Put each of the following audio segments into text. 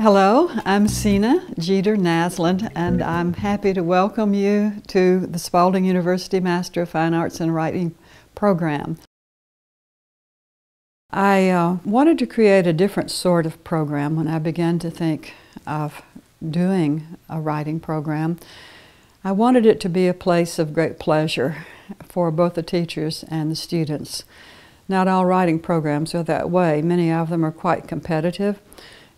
Hello, I'm Sena Naslund, and I'm happy to welcome you to the Spalding University Master of Fine Arts in Writing program. I wanted to create a different sort of program when I began to think of doing a writing program. I wanted it to be a place of great pleasure for both the teachers and the students. Not all writing programs are that way. Many of them are quite competitive,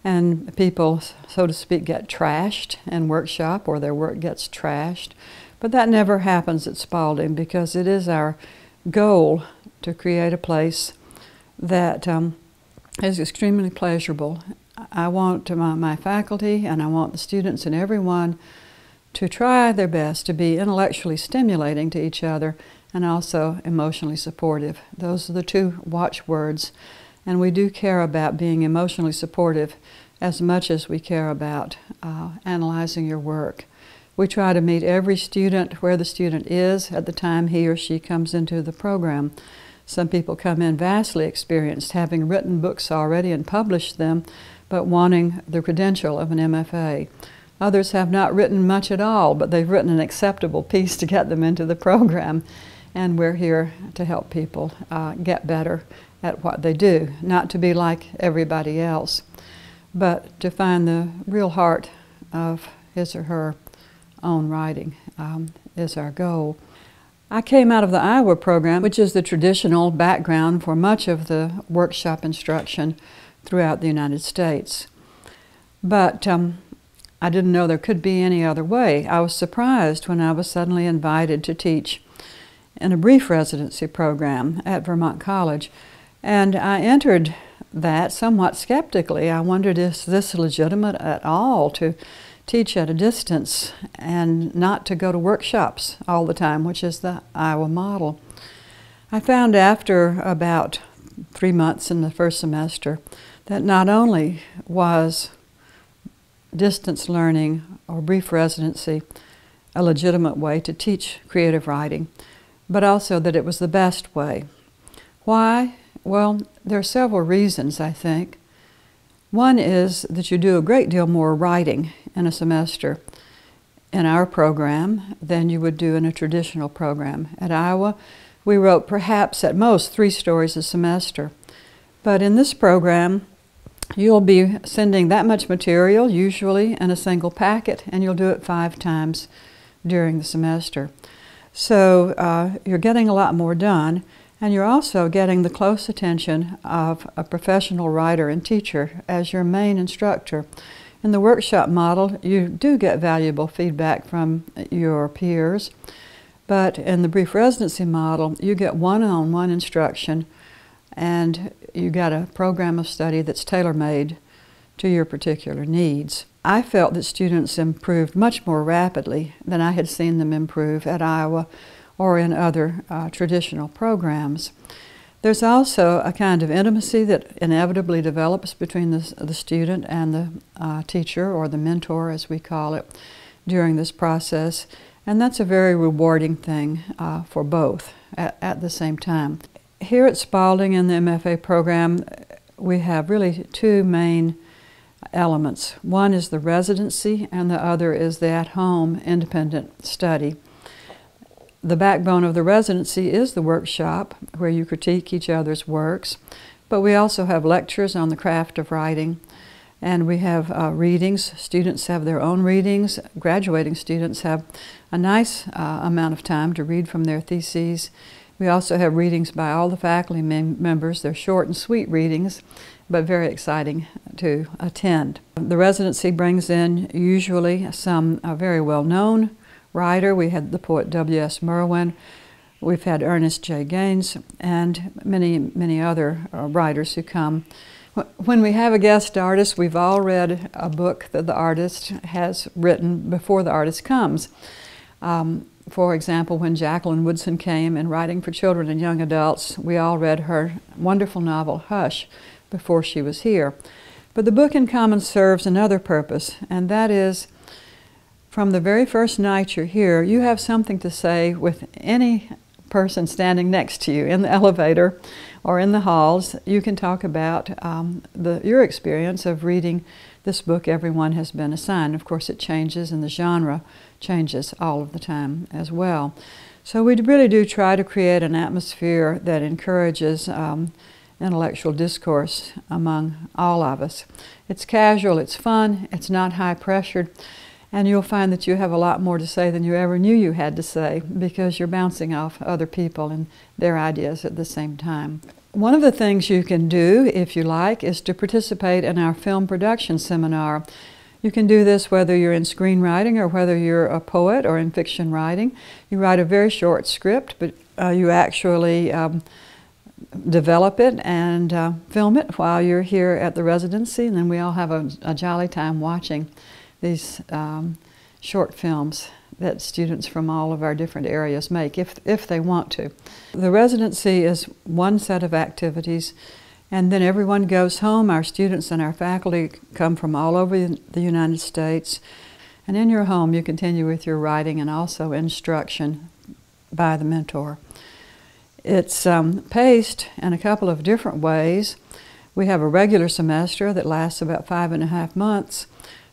and people, so to speak, get trashed in workshop, or their work gets trashed. But that never happens at Spalding, because it is our goal to create a place that is extremely pleasurable. I want my faculty, and I want the students and everyone to try their best to be intellectually stimulating to each other and also emotionally supportive. Those are the two watchwords. And we do care about being emotionally supportive as much as we care about analyzing your work. We try to meet every student where the student is at the time he or she comes into the program. Some people come in vastly experienced, having written books already and published them, but wanting the credential of an MFA. Others have not written much at all, but they've written an acceptable piece to get them into the program. And we're here to help people get better at what they do, not to be like everybody else, but to find the real heart of his or her own writing is our goal. I came out of the Iowa program, which is the traditional background for much of the workshop instruction throughout the United States. But I didn't know there could be any other way. I was surprised when I was suddenly invited to teach in a brief residency program at Vermont College. And I entered that somewhat skeptically. I wondered, is this legitimate at all to teach at a distance and not to go to workshops all the time, which is the Iowa model. I found after about 3 months in the first semester that not only was distance learning or brief residency a legitimate way to teach creative writing, but also that it was the best way. Why? Well, there are several reasons, I think. One is that you do a great deal more writing in a semester in our program than you would do in a traditional program. At Iowa, we wrote perhaps at most 3 stories a semester. But in this program, you'll be sending that much material, usually in a single packet, and you'll do it 5 times during the semester. So you're getting a lot more done, and you're also getting the close attention of a professional writer and teacher as your main instructor. In the workshop model, you do get valuable feedback from your peers, but in the brief residency model, you get one-on-one instruction, and you got a program of study that's tailor-made to your particular needs. I felt that students improved much more rapidly than I had seen them improve at Iowa or in other traditional programs. There's also a kind of intimacy that inevitably develops between the student and the teacher, or the mentor as we call it, during this process, and that's a very rewarding thing for both at the same time. Here at Spalding in the MFA program, we have really 2 main elements. One is the residency, and the other is the at-home independent study. The backbone of the residency is the workshop, where you critique each other's works, but we also have lectures on the craft of writing, and we have readings. Students have their own readings. Graduating students have a nice amount of time to read from their theses. We also have readings by all the faculty members. They're short and sweet readings, but very exciting to attend. The residency brings in usually some very well-known writer. We had the poet W.S. Merwin. We've had Ernest J. Gaines, and many other writers who come. When we have a guest artist, we've all read a book that the artist has written before the artist comes. For example, when Jacqueline Woodson came in Writing for Children and Young Adults, we all read her wonderful novel, Hush, before she was here. But the book in common serves another purpose, and that is, from the very first night you're here, you have something to say with any person standing next to you in the elevator or in the halls. You can talk about your experience of reading this book everyone has been assigned. Of course, it changes and the genre changes all of the time as well. So we really do try to create an atmosphere that encourages intellectual discourse among all of us. It's casual, it's fun, it's not high-pressured, and you'll find that you have a lot more to say than you ever knew you had to say because you're bouncing off other people and their ideas at the same time. One of the things you can do, if you like, is to participate in our film production seminar. You can do this whether you're in screenwriting or whether you're a poet or in fiction writing. You write a very short script, but you actually develop it and film it while you're here at the residency, and then we all have a jolly time watching these short films that students from all of our different areas make, if they want to. The residency is one set of activities, and then everyone goes home. Our students and our faculty come from all over the United States, and in your home you continue with your writing and also instruction by the mentor. It's paced in a couple of different ways. We have a regular semester that lasts about 5.5 months,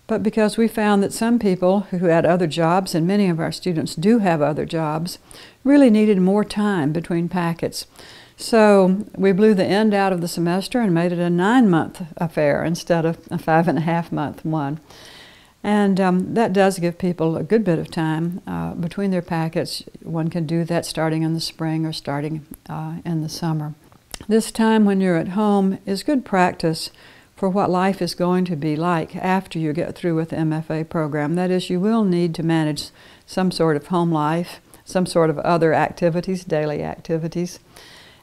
but because we found that some people who had other jobs, and many of our students do have other jobs, really needed more time between packets. So we blew the end out of the semester and made it a 9-month affair instead of a 5.5-month one. And that does give people a good bit of time between their packets. One can do that starting in the spring or starting in the summer. This time when you're at home is good practice for what life is going to be like after you get through with the MFA program. That is, you will need to manage some sort of home life, some sort of other activities, daily activities,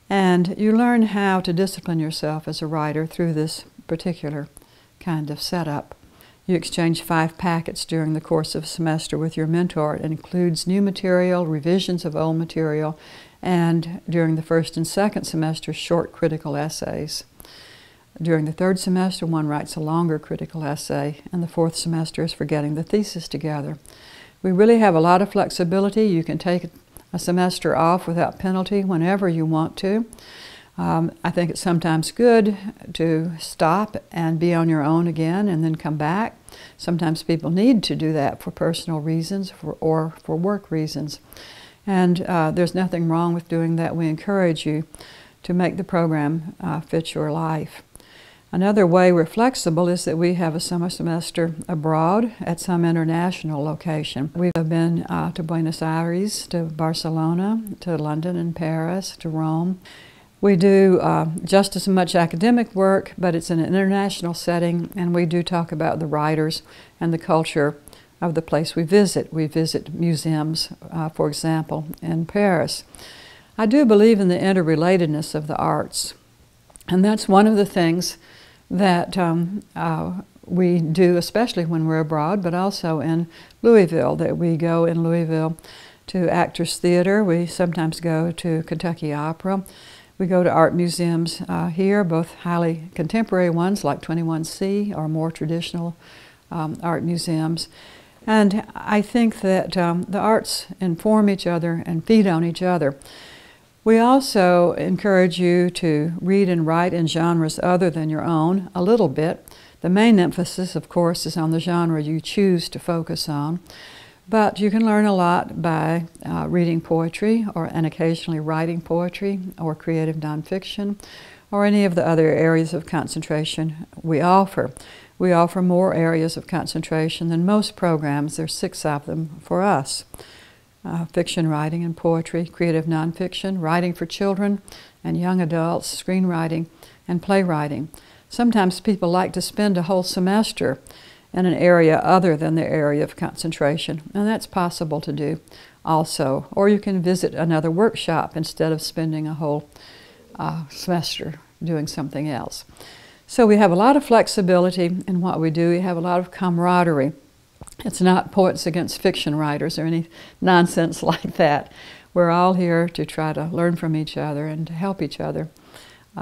and you learn how to discipline yourself as a writer through this particular kind of setup. You exchange 5 packets during the course of a semester with your mentor. It includes new material, revisions of old material, and during the first and second semester, short critical essays. During the third semester, one writes a longer critical essay, and the fourth semester is for getting the thesis together. We really have a lot of flexibility. You can take a semester off without penalty whenever you want to. I think it's sometimes good to stop and be on your own again and then come back. Sometimes people need to do that for personal reasons or for work reasons. And there's nothing wrong with doing that. We encourage you to make the program fit your life. Another way we're flexible is that we have a summer semester abroad at some international location. We've been to Buenos Aires, to Barcelona, to London and Paris, to Rome. We do just as much academic work, but it's in an international setting, and we do talk about the writers and the culture of the place we visit. We visit museums, for example, in Paris. I do believe in the interrelatedness of the arts, and that's one of the things that we do, especially when we're abroad, but also in Louisville, that we go in Louisville to Actors Theater. We sometimes go to Kentucky Opera. We go to art museums here, both highly contemporary ones like 21C or more traditional art museums. And I think that the arts inform each other and feed on each other. We also encourage you to read and write in genres other than your own a little bit. The main emphasis, of course, is on the genre you choose to focus on. But you can learn a lot by reading poetry and occasionally writing poetry or creative nonfiction or any of the other areas of concentration we offer. We offer more areas of concentration than most programs. There's 6 of them for us. Fiction writing and poetry, creative nonfiction, writing for children and young adults, screenwriting, and playwriting. Sometimes people like to spend a whole semester in an area other than their area of concentration, and that's possible to do also. Or you can visit another workshop instead of spending a whole semester doing something else. So we have a lot of flexibility in what we do. We have a lot of camaraderie. It's not poets against fiction writers or any nonsense like that. We're all here to try to learn from each other and to help each other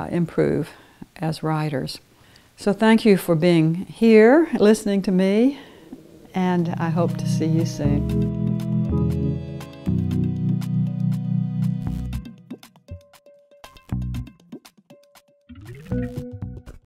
improve as writers. So thank you for being here, listening to me, and I hope to see you soon.